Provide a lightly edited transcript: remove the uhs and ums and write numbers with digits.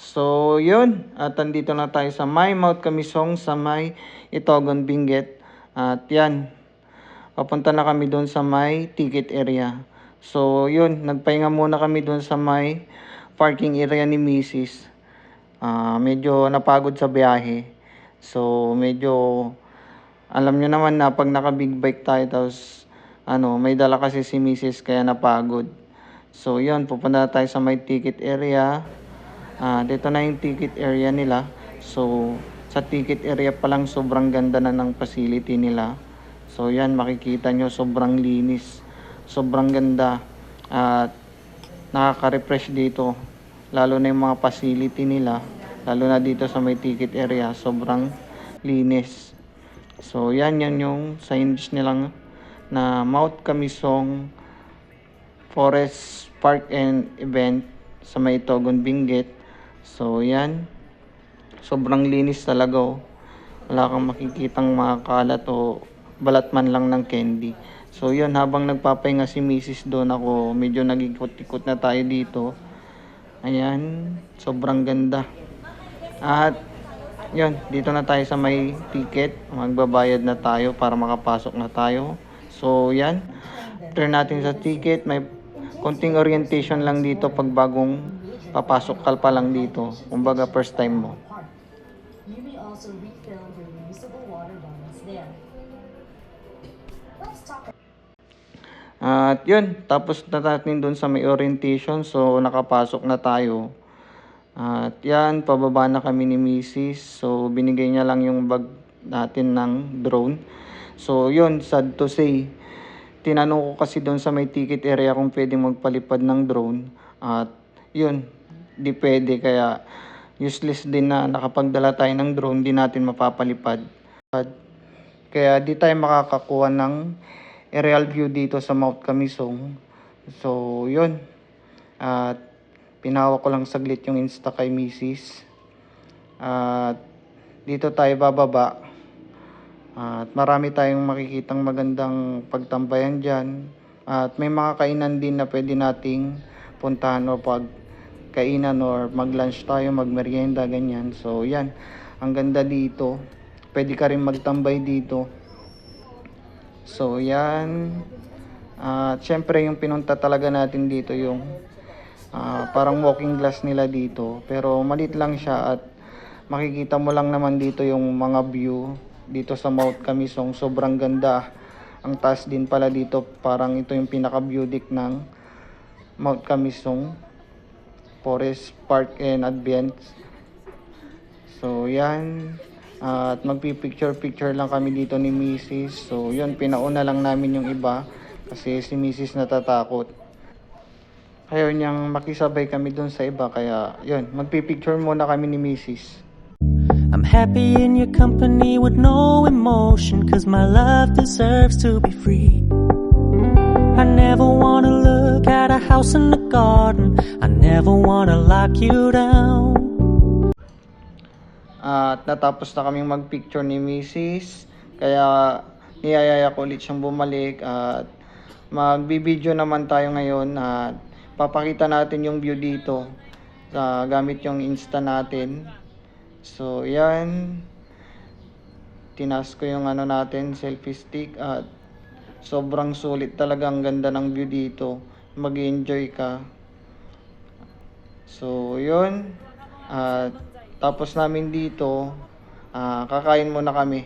So, yun. At andito na tayo sa may Mount Kamisong, sa may Itogon, Benguet. At yan, papunta na kami doon sa may ticket area. So, yun. Nagpahinga muna kami doon sa may parking area ni Mrs. Medyo napagod sa biyahe. So, medyo, alam nyo naman na pag naka big bike tayo, tapos, may dala kasi si Mrs. kaya napagod. So, yun. Pupunta na tayo sa may ticket area. Dito na yung ticket area nila. So, sa ticket area pa lang sobrang ganda na ng facility nila. So, yan makikita nyo sobrang linis. Sobrang ganda. At nakaka-refresh dito. Lalo na yung mga facility nila. Lalo na dito sa may ticket area. Sobrang linis. So, yan yung signage nilang na Mount Kamisong Forest Park and Event sa may Itogon, Benguet. So, yan. Sobrang linis talaga, oh. Wala kang makikitang mga kalat o balat man lang ng candy. So, yun. Habang nagpapahinga si Mrs. doon, ako medyo nag-ikot-ikot na tayo dito. Ayan. Sobrang ganda. At, yun. Dito na tayo sa may ticket. Magbabayad na tayo para makapasok na tayo. So, yan. Turn natin sa ticket. May konting orientation lang dito pag bagong papasok ka pa lang dito. Kumbaga first time mo. You may also refill your reusable water bottles there. Let's talk. At yun, tapos na natin dun sa may orientation. So nakapasok na tayo. At yan, pababa na kami ni Mrs. So binigay niya lang yung bag natin ng drone. So yun, sad to say, tinanong ko kasi doon sa may ticket area kung pwedeng magpalipad ng drone. At yun, di pwede, kaya useless din na nakapagdala tayo ng drone, di natin mapapalipad. Kaya di tayo makakakuha ng aerial view dito sa Mount Kamisong. So, yun. At pinahawak ko lang saglit yung Insta kay Mrs. At dito tayo bababa. At marami tayong makikitang magandang pagtambayan dyan. At may mga kainan din na pwede nating puntahan o pagkainan or mag-lunch tayo, mag-merienda, ganyan. So, yan. Ang ganda dito. Pwede ka rin magtambay dito. So, yan. At syempre, yung pinunta talaga natin dito yung parang walking glass nila dito. Pero malit lang siya at makikita mo lang naman dito yung mga view dito sa Mount Kamisong. Sobrang ganda. Ang taas din pala dito. Parang ito yung pinaka-view deck ng Mount Kamisong Forest Park and Advent. So, yan. At magpipicture-picture lang kami dito ni Mrs. So, yun. Pinauna lang namin yung iba kasi si Mrs. natatakot. Ayaw niyang makisabay kami dun sa iba. Kaya, yun. Magpipicture muna kami ni Mrs. I'm happy in your company with no emotion, 'cause my love deserves to be free. I never wanna look at a house in the garden, I never wanna lock you down. At natapos na kaming magpicture ni Mrs. Kaya niyayaya ko ulit siyang bumalik. At magbibideo naman tayo ngayon. At papakita natin yung view dito gamit yung Insta natin. So, yan. Tinas ko yung natin, selfie stick. At sobrang sulit talaga. Ang ganda ng view dito. Mag-enjoy ka. So, yun. At tapos namin dito, kakain muna kami.